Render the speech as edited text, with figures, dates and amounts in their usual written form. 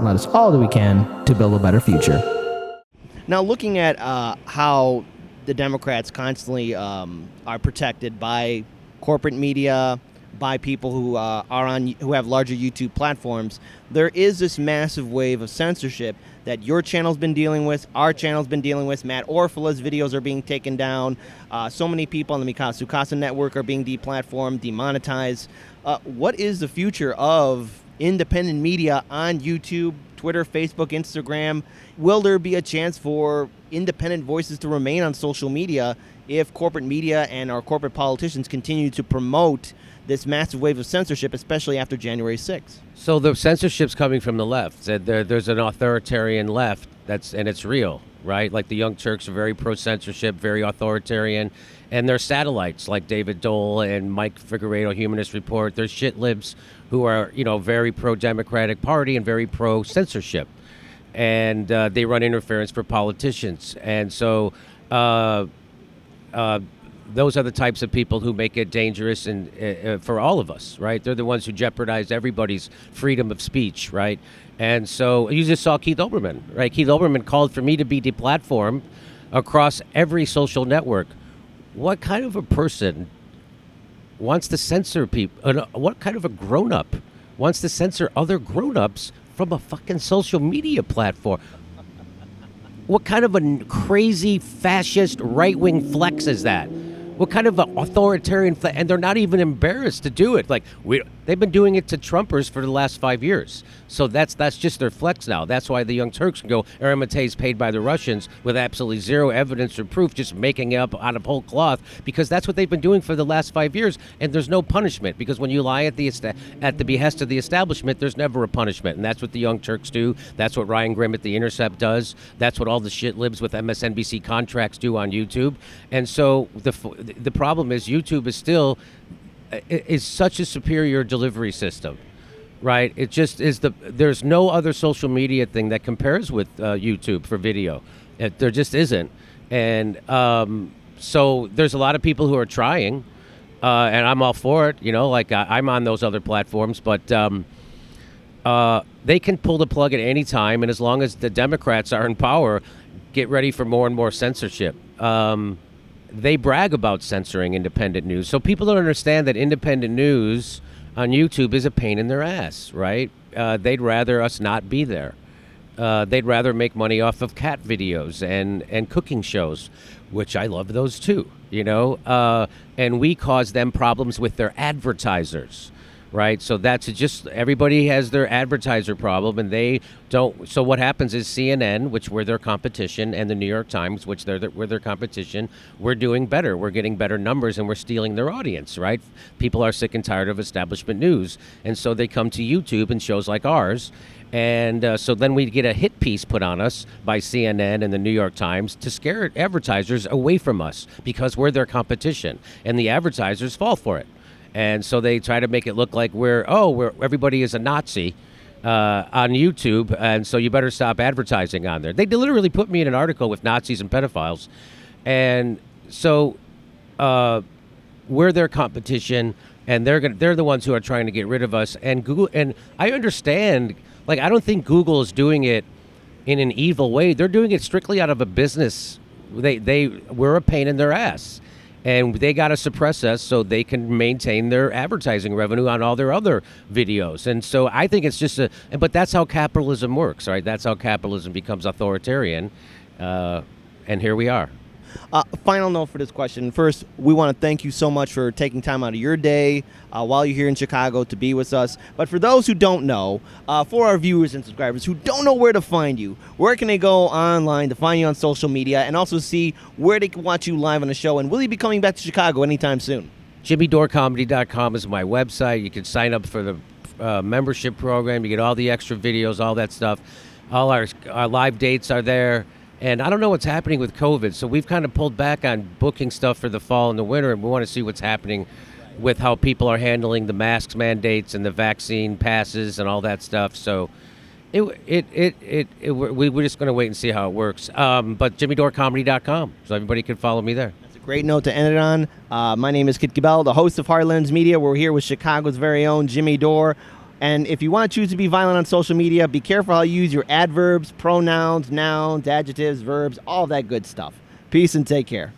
and let us all do we can to build a better future. Now, looking at how the Democrats constantly are protected by corporate media, by people who who have larger YouTube platforms, there is this massive wave of censorship that your channel's been dealing with, our channel's been dealing with. Matt Orfala's videos are being taken down. So many people on the Mikasa Sukasa network are being deplatformed, demonetized. What is the future of independent media on YouTube, Twitter, Facebook, Instagram? Will there be a chance for independent voices to remain on social media if corporate media and our corporate politicians continue to promote this massive wave of censorship, especially after January 6th? So the censorship's coming from the left. There's an authoritarian left, and it's real, right? Like the Young Turks are very pro-censorship, very authoritarian, and they're satellites like David Dole and Mike Figueredo, Humanist Report. There's shit libs who are, very pro-Democratic Party and very pro-censorship, and they run interference for politicians, and so those are the types of people who make it dangerous and for all of us, right? They're the ones who jeopardize everybody's freedom of speech, right? And so you just saw Keith Olbermann, right? Keith Olbermann called for me to be deplatformed across every social network. What kind of a person wants to censor people? What kind of a grown-up wants to censor other grown-ups from a fucking social media platform? What kind of a crazy fascist right-wing flex is that? What kind of an authoritarian flex? And they're not even embarrassed to do it. Like they've been doing it to Trumpers for the last 5 years. So that's just their flex now. That's why the Young Turks can go, Aramatay's paid by the Russians with absolutely zero evidence or proof, just making it up out of whole cloth, because that's what they've been doing for the last 5 years. And there's no punishment, because when you lie at the behest of the establishment, there's never a punishment. And that's what the Young Turks do. That's what Ryan Grimm at The Intercept does. That's what all the shit libs with MSNBC contracts do on YouTube. And so the problem is YouTube is such a superior delivery system, right? It just is there's no other social media thing that compares with YouTube for video. There just isn't. And so there's a lot of people who are trying, and I'm all for it, I'm on those other platforms, but they can pull the plug at any time, and as long as the Democrats are in power, get ready for more and more censorship. They brag about censoring independent news. So people don't understand that independent news on YouTube is a pain in their ass, right? They'd rather us not be there. They'd rather make money off of cat videos and cooking shows, which I love those too, and we cause them problems with their advertisers. Right, so that's just everybody has their advertiser problem, and they don't. So what happens is CNN, which we're their competition, and the New York Times, which we're their competition, we're doing better. We're getting better numbers, and we're stealing their audience. Right, people are sick and tired of establishment news, and so they come to YouTube and shows like ours. And so then we get a hit piece put on us by CNN and the New York Times to scare advertisers away from us because we're their competition, and the advertisers fall for it. And so they try to make it look like everybody is a Nazi on YouTube, and so you better stop advertising on there. They literally put me in an article with Nazis and pedophiles, and so we're their competition, and they're the ones who are trying to get rid of us. And Google, and I understand, I don't think Google is doing it in an evil way. They're doing it strictly out of a business. We're a pain in their ass. And they got to suppress us so they can maintain their advertising revenue on all their other videos. And so I think it's just but that's how capitalism works, right? That's how capitalism becomes authoritarian. And here we are. Final note for this question. First, we want to thank you so much for taking time out of your day while you're here in Chicago to be with us. But for those who don't know, for our viewers and subscribers who don't know where to find you, where can they go online to find you on social media and also see where they can watch you live on the show? And will you be coming back to Chicago anytime soon? JimmyDoreComedy.com is my website. You can sign up for the membership program. You get all the extra videos, all that stuff. All our live dates are there. And I don't know what's happening with COVID, so we've kind of pulled back on booking stuff for the fall and the winter, and we want to see what's happening with how people are handling the masks mandates and the vaccine passes and all that stuff. So we're just going to wait and see how it works. But JimmyDoreComedy.com, so everybody can follow me there. That's a great note to end it on. My name is Kit Gabel, the host of Heartlands Media. We're here with Chicago's very own Jimmy Dore. And if you want to choose to be violent on social media, be careful how you use your adverbs, pronouns, nouns, adjectives, verbs, all that good stuff. Peace and take care.